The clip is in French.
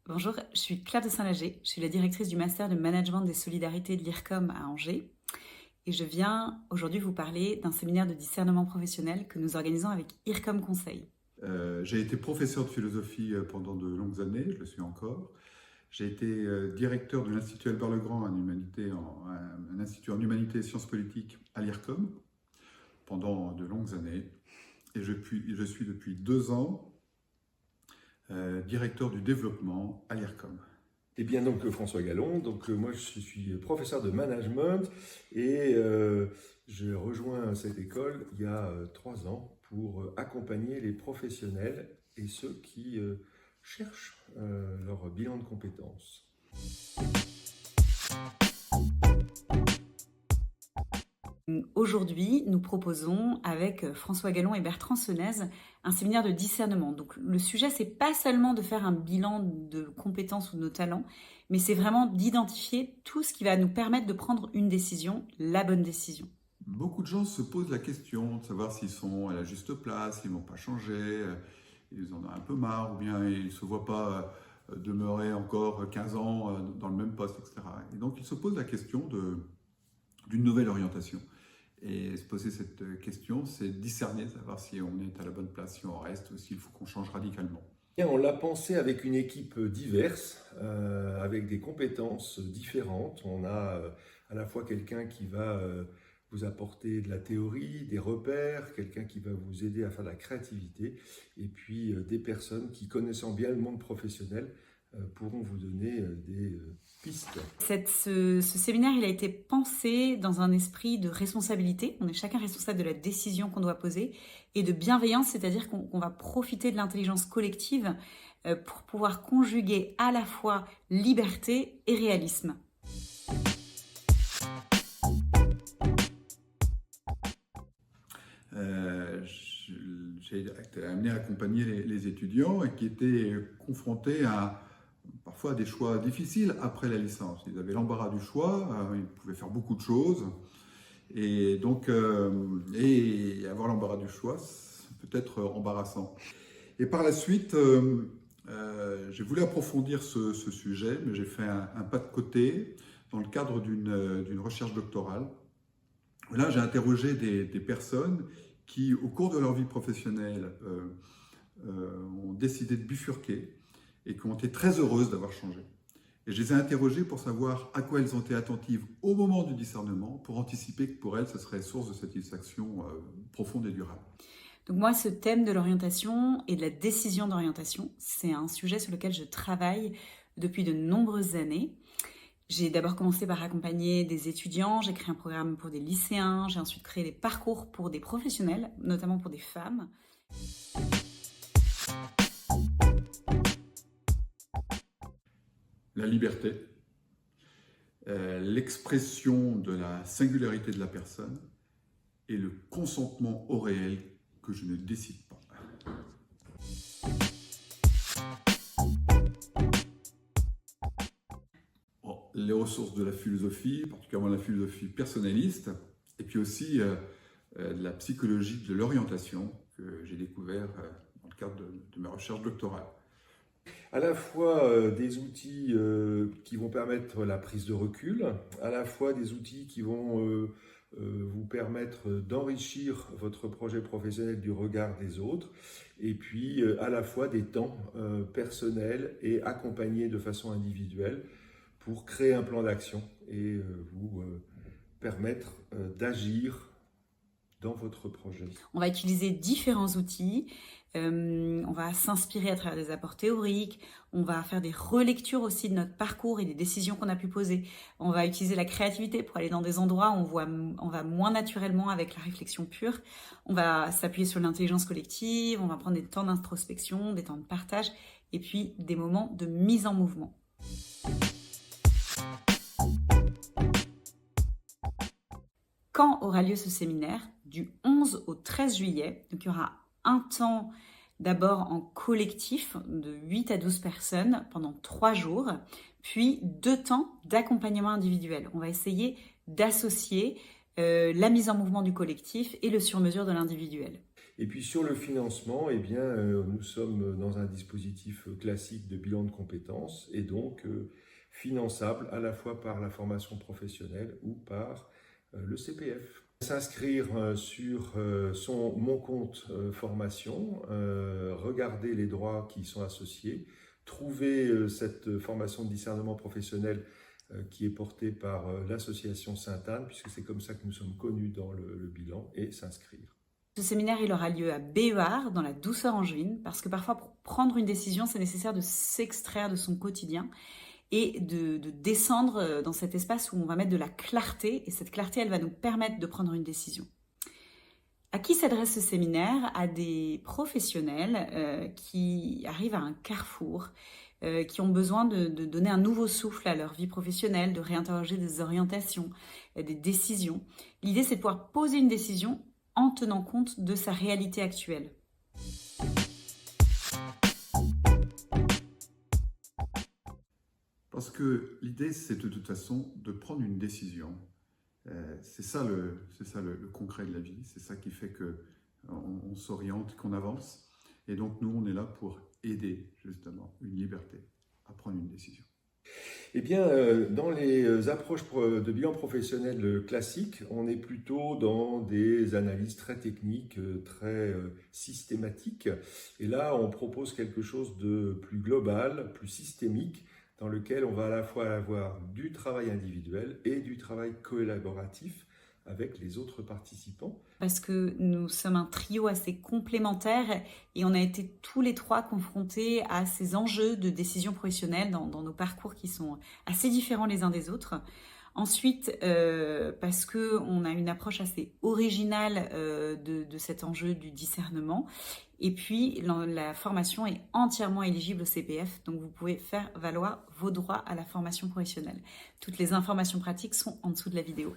Bonjour, je suis Claire de Saint-Lager, je suis la directrice du Master de Management des Solidarités de l'IRCOM à Angers et je viens aujourd'hui vous parler d'un séminaire de discernement professionnel que nous organisons avec IRCOM Conseil. J'ai été professeur de philosophie pendant de longues années, je le suis encore. J'ai été directeur de l'Institut Albert Legrand, un institut en humanité et sciences politiques à l'IRCOM pendant de longues années. Et je suis depuis 2 ans directeur du développement à l'IRCOM. Eh bien donc François Gallon, moi je suis professeur de management et j'ai rejoint cette école il y a 3 ans pour accompagner les professionnels et ceux qui cherchent leur bilan de compétences. Aujourd'hui, nous proposons avec François Gallon et Bertrand Senez un séminaire de discernement. Donc le sujet, c'est pas seulement de faire un bilan de compétences ou de nos talents, mais c'est vraiment d'identifier tout ce qui va nous permettre de prendre une décision, la bonne décision. Beaucoup de gens se posent la question de savoir s'ils sont à la juste place, s'ils ne vont pas changer, ils en ont un peu marre, ou bien ils ne se voient pas demeurer encore 15 ans dans le même poste, etc. Et donc ils se posent la question d'une nouvelle orientation. Et se poser cette question, c'est discerner, savoir si on est à la bonne place, si on reste, ou s'il faut qu'on change radicalement. Et on l'a pensé avec une équipe diverse, avec des compétences différentes. On a à la fois quelqu'un qui va vous apporter de la théorie, des repères, quelqu'un qui va vous aider à faire de la créativité, et puis des personnes qui, connaissant bien le monde professionnel, pourront vous donner des pistes. Ce séminaire, il a été pensé dans un esprit de responsabilité. On est chacun responsable de la décision qu'on doit poser et de bienveillance, c'est-à-dire qu'on va profiter de l'intelligence collective pour pouvoir conjuguer à la fois liberté et réalisme. J'ai été amené à accompagner les étudiants qui étaient confrontés parfois à des choix difficiles après la licence. Ils avaient l'embarras du choix, ils pouvaient faire beaucoup de choses. Et donc, avoir l'embarras du choix, ça peut être embarrassant. Et par la suite, j'ai voulu approfondir ce sujet, mais j'ai fait un pas de côté dans le cadre d'une recherche doctorale. Là, j'ai interrogé des personnes qui, au cours de leur vie professionnelle, ont décidé de bifurquer et qui ont été très heureuses d'avoir changé. Et je les ai interrogées pour savoir à quoi elles ont été attentives au moment du discernement, pour anticiper que pour elles, ce serait source de satisfaction profonde et durable. Donc moi, ce thème de l'orientation et de la décision d'orientation, c'est un sujet sur lequel je travaille depuis de nombreuses années. J'ai d'abord commencé par accompagner des étudiants, j'ai créé un programme pour des lycéens, j'ai ensuite créé des parcours pour des professionnels, notamment pour des femmes. La liberté, l'expression de la singularité de la personne et le consentement au réel que je ne décide pas. Les ressources de la philosophie, particulièrement la philosophie personnaliste, et puis aussi de la psychologie de l'orientation que j'ai découvert dans le cadre de mes recherches doctorales. À la fois des outils qui vont permettre la prise de recul, à la fois des outils qui vont vous permettre d'enrichir votre projet professionnel du regard des autres, et puis à la fois des temps personnels et accompagnés de façon individuelle pour créer un plan d'action et vous permettre d'agir dans votre projet. On va utiliser différents outils, on va s'inspirer à travers des apports théoriques, on va faire des relectures aussi de notre parcours et des décisions qu'on a pu poser. On va utiliser la créativité pour aller dans des endroits où on va moins naturellement avec la réflexion pure. On va s'appuyer sur l'intelligence collective, on va prendre des temps d'introspection, des temps de partage et puis des moments de mise en mouvement. Quand aura lieu ce séminaire? Du 11 au 13 juillet. Donc, il y aura un temps d'abord en collectif de 8 à 12 personnes pendant 3 jours, puis 2 temps d'accompagnement individuel. On va essayer d'associer la mise en mouvement du collectif et le sur-mesure de l'individuel. Et puis sur le financement, eh bien, nous sommes dans un dispositif classique de bilan de compétences et donc finançable à la fois par la formation professionnelle ou par le CPF. S'inscrire sur mon compte formation, regarder les droits qui y sont associés, trouver cette formation de discernement professionnel qui est portée par l'association Sainte-Anne, puisque c'est comme ça que nous sommes connus dans le bilan, et s'inscrire. Ce séminaire, il aura lieu à Béhuard, dans la douceur angevine, parce que parfois, pour prendre une décision, c'est nécessaire de s'extraire de son quotidien et de descendre dans cet espace où on va mettre de la clarté, et cette clarté, elle va nous permettre de prendre une décision. À qui s'adresse ce séminaire? À des professionnels qui arrivent à un carrefour, qui ont besoin de donner un nouveau souffle à leur vie professionnelle, de réinterroger des orientations, des décisions. L'idée, c'est de pouvoir poser une décision en tenant compte de sa réalité actuelle. Parce que l'idée, c'est de toute façon de prendre une décision. C'est ça le concret de la vie, c'est ça qui fait qu'on s'oriente, qu'on avance. Et donc nous, on est là pour aider justement une liberté à prendre une décision. Eh bien, dans les approches de bilan professionnel classiques, on est plutôt dans des analyses très techniques, très systématiques. Et là, on propose quelque chose de plus global, plus systémique, dans lequel on va à la fois avoir du travail individuel et du travail collaboratif avec les autres participants. Parce que nous sommes un trio assez complémentaire et on a été tous les trois confrontés à ces enjeux de décision professionnelle dans nos parcours qui sont assez différents les uns des autres. Ensuite, parce qu'on a une approche assez originale de cet enjeu du discernement. Et puis, la formation est entièrement éligible au CPF, donc vous pouvez faire valoir vos droits à la formation professionnelle. Toutes les informations pratiques sont en dessous de la vidéo.